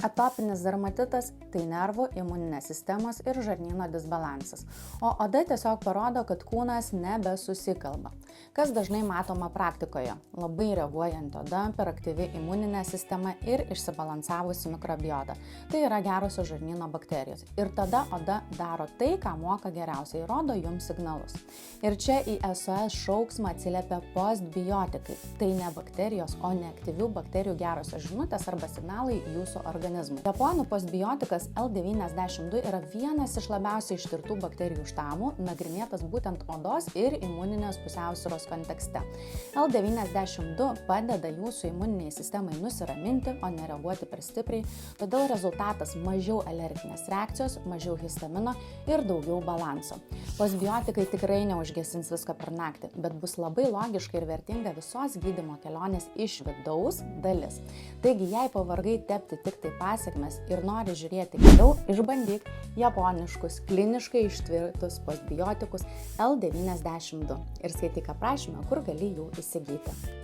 Atopinis dermatitas – tai nervų, imuninės sistemos ir žarnyno disbalansas, o oda tiesiog parodo, kad kūnas nebesusikalba. Kas dažnai matoma praktikoje – labai reaguojant oda, hiperaktyvi imuninė sistema ir išsibalansavusi mikrobiota. Tai yra gerosios žarnyno bakterijos. Ir tada oda daro tai, ką moka geriausiai, rodo jums signalus. Ir čia į SOS šauksmą atsiliepia postbiotikai. Tai ne bakterijos, o neaktyvių bakterijų gerosios žinutės arba signalai jūsų organizmui. Japonų postbiotikas L92 yra vienas iš labiausiai ištirtų bakterijų štamų, nagrinėtas būtent odos ir imuninės pusiausvyros kontekste. L92 padeda jūsų imuniniai sistemai nusiraminti, o nereaguoti per stipriai, todėl rezultatas mažiau alerginės reakcijos, mažiau histamino ir daugiau balanso. Postbiotikai tikrai neužgesins visko per naktį, bet bus labai logiška ir vertinga visos gydymo kelionės iš vidaus dalis. Taigi, jei pavargai tepti tik tai pasekmes ir nori žiūrėti giliau, išbandyk japoniškus, kliniškai ištvirtus postbiotikus L92 ir skaityk aprašymą, kur gali jų įsigyti.